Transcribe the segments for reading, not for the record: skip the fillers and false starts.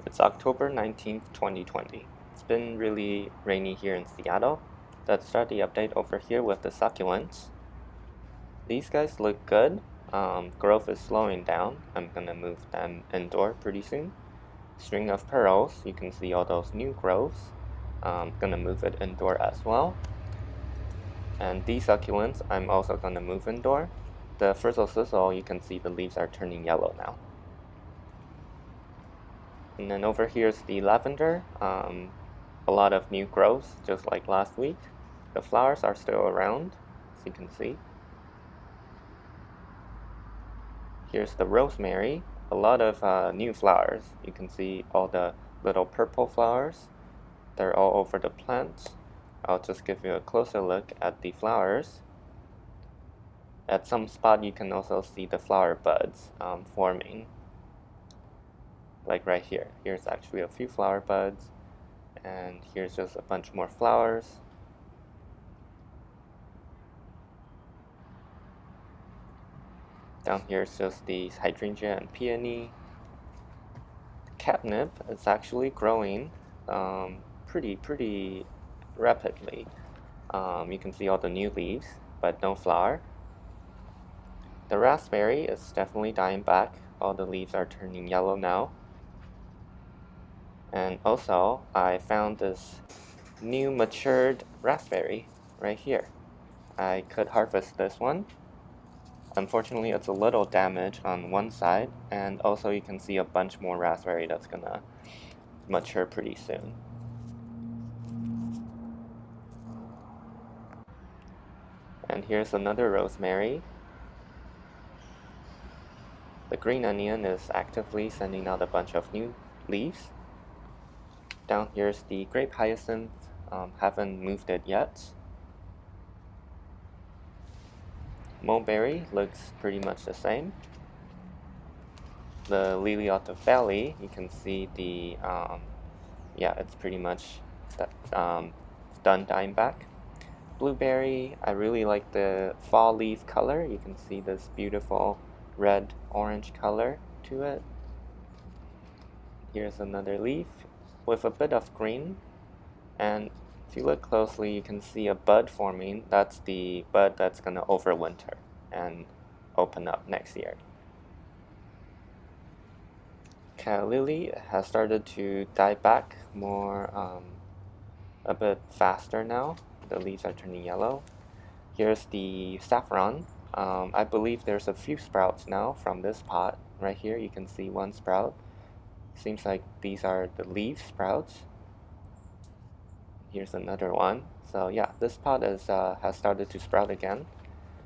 It's October 19th, 2020. It's been really rainy here in Seattle. Let's start the update over here with the succulents. These guys look good. Growth is slowing down. I'm gonna move them indoor pretty soon. String of pearls, you can see all those new growths. Gonna move it indoor as well. And these succulents, I'm also gonna move indoor. The frizzle sizzle, you can see the leaves are turning yellow now. And then over here is the lavender. A lot of new growths, just like last week. The flowers are still around, as you can see. Here's the rosemary. A lot of new flowers. You can see all the little purple flowers. They're all over the plant. I'll just give you a closer look at the flowers. At some spot you can also see the flower buds forming. Like right here. Here's actually a few flower buds. And here's just a bunch more flowers. Down here is just the hydrangea and peony. Catnip is actually growing pretty rapidly. You can see all the new leaves, but no flower. The raspberry is definitely dying back. All the leaves are turning yellow now. And also, I found this new matured raspberry right here. I could harvest this one. Unfortunately, it's a little damaged on one side, and also you can see a bunch more raspberry that's gonna mature pretty soon. And here's another rosemary. The green onion is actively sending out a bunch of new leaves. Down here's the grape hyacinth. Haven't moved it yet. Mulberry looks pretty much the same. The lily of the valley, you can see the it's pretty much done dying back. Blueberry, I really like the fall leaf color. You can see this beautiful red-orange color to it. Here's another leaf with a bit of green, and if you look closely you can see a bud forming. That's the bud that's gonna overwinter and open up next year. Calla lily has started to die back more a bit faster now. The leaves are turning yellow. Here's the saffron. I believe there's a few sprouts now from this pot. Right here you can see one sprout. Seems like these are the leaf sprouts. Here's another one. So yeah, this pot has started to sprout again.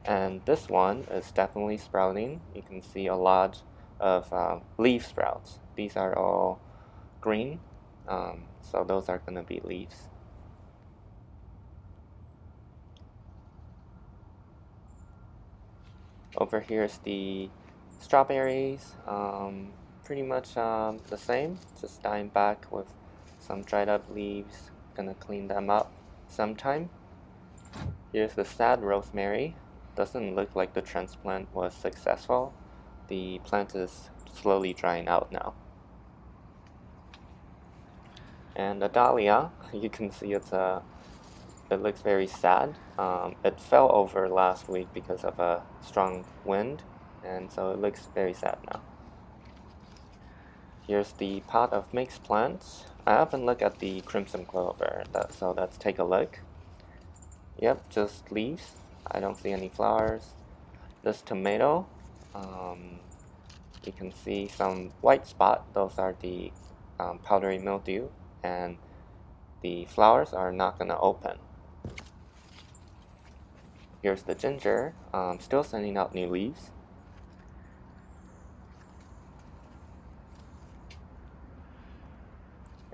And this one is definitely sprouting. You can see a lot of leaf sprouts. These are all green, so those are going to be leaves. Over here is the strawberries. Pretty much the same, just dying back with some dried up leaves. Gonna clean them up sometime. Here's the sad rosemary. Doesn't look like the transplant was successful. The plant is slowly drying out now. And the dahlia, you can see it looks very sad. It fell over last week because of a strong wind, and so it looks very sad now. Here's the pot of mixed plants. I haven't looked at the crimson clover, so let's take a look. Yep, just leaves. I don't see any flowers. This tomato, you can see some white spot. Those are the powdery mildew, and the flowers are not gonna open. Here's the ginger, still sending out new leaves.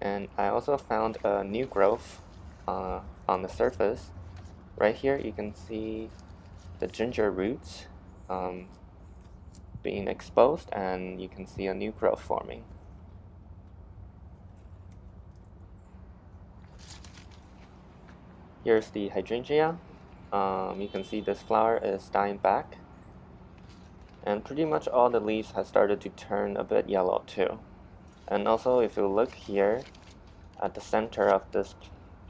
And I also found a new growth on the surface. Right here you can see the ginger roots being exposed, and you can see a new growth forming. Here's the hydrangea. You can see this flower is dying back, and pretty much all the leaves have started to turn a bit yellow too. And also, if you look here at the center of this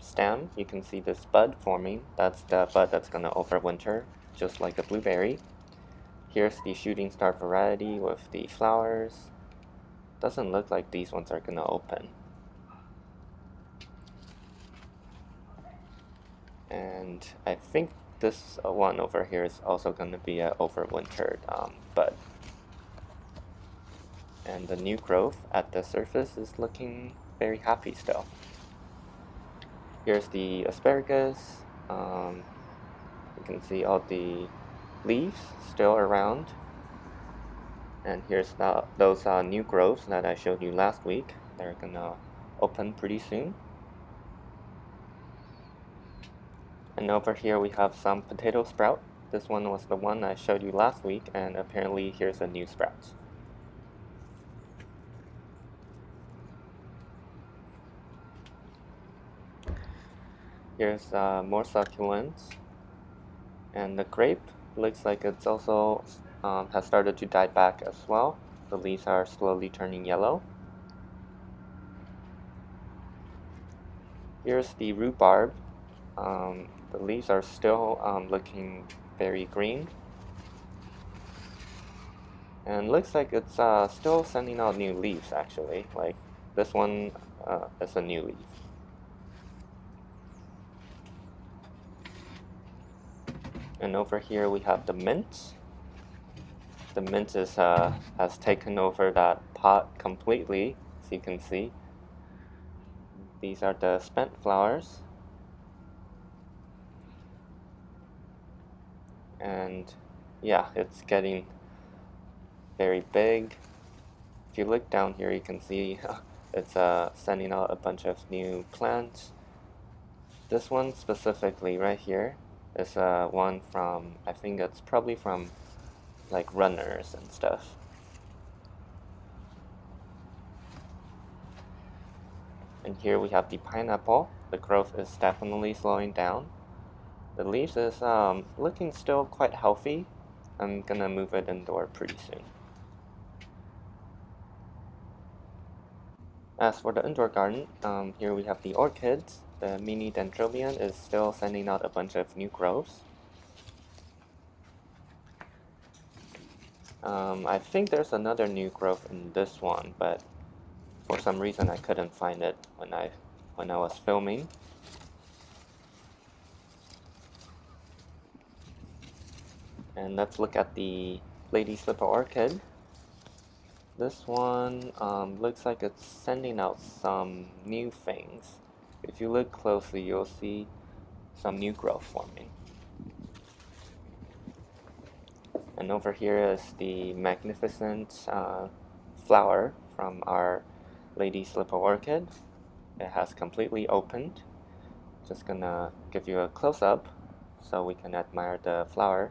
stem, you can see this bud forming. That's the bud that's gonna overwinter, just like a blueberry. Here's the shooting star variety with the flowers. Doesn't look like these ones are gonna open. And I think this one over here is also gonna be an overwintered bud. And the new growth at the surface is looking very happy still. Here's the asparagus. You can see all the leaves still around. And here's those new growths that I showed you last week. They're gonna open pretty soon. And over here we have some potato sprout. This one was the one I showed you last week, and apparently here's a new sprout. Here's more succulents. And the grape looks like it's also has started to die back as well. The leaves are slowly turning yellow. Here's the rhubarb. The leaves are still looking very green. And looks like it's still sending out new leaves actually. Like this one is a new leaf. And over here we have the mint. The mint is has taken over that pot completely, as you can see. These are the spent flowers. And yeah, it's getting very big. If you look down here, you can see it's sending out a bunch of new plants. This one specifically right here is one from, I think it's probably from like runners and stuff. And here we have the pineapple. The growth is definitely slowing down. The leaves is looking still quite healthy. I'm gonna move it indoor pretty soon. As for the indoor garden, here we have the orchids. The mini dendrobium is still sending out a bunch of new growths. I think there's another new growth in this one, but for some reason I couldn't find it when I was filming. And let's look at the lady slipper orchid. This one looks like it's sending out some new things. If you look closely, you'll see some new growth forming. And over here is the magnificent flower from our lady slipper orchid. It has completely opened. Just gonna give you a close-up so we can admire the flower.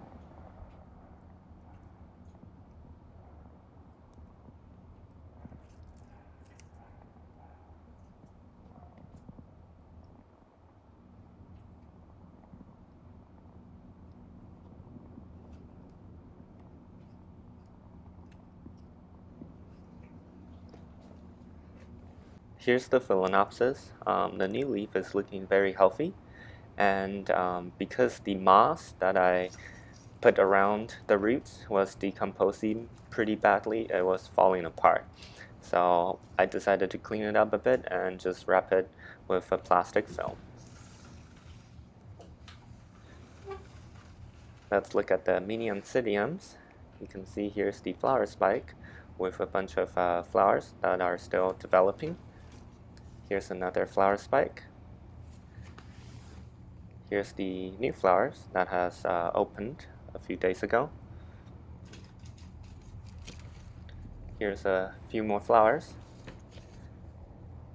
Here's the phalaenopsis. The new leaf is looking very healthy, and because the moss that I put around the roots was decomposing pretty badly, it was falling apart. So I decided to clean it up a bit and just wrap it with a plastic film. Let's look at the mini oncidiums. You can see here's the flower spike with a bunch of flowers that are still developing. Here's another flower spike. Here's the new flowers that has opened a few days ago. Here's a few more flowers.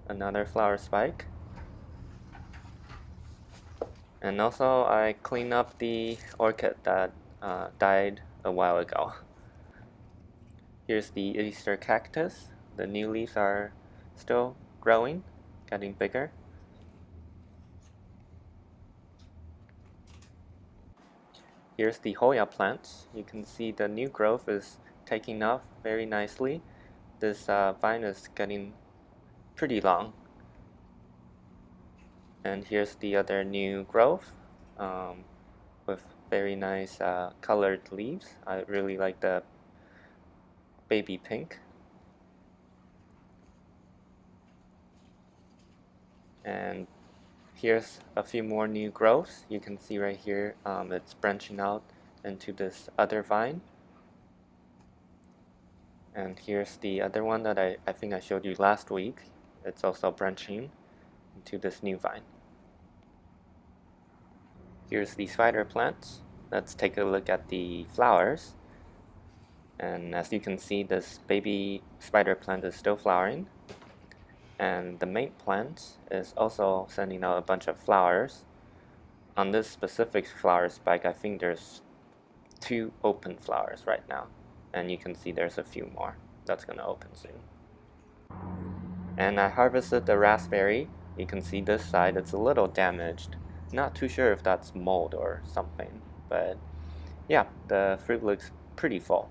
Another flower spike. And also I cleaned up the orchid that died a while ago. Here's the Easter cactus. The new leaves are still growing, getting bigger. Here's the hoya plant. You can see the new growth is taking off very nicely. this vine is getting pretty long. And here's the other new growth with very nice colored leaves. I really like the baby pink. And here's a few more new growths. You can see right here it's branching out into this other vine. And here's the other one that I think I showed you last week. It's also branching into this new vine. Here's the spider plants. Let's take a look at the flowers. And as you can see, this baby spider plant is still flowering. And the main plant is also sending out a bunch of flowers. On this specific flower spike, I think there's 2 open flowers right now. And you can see there's a few more that's going to open soon. And I harvested the raspberry. You can see this side, it's a little damaged. Not too sure if that's mold or something, but yeah, the fruit looks pretty full.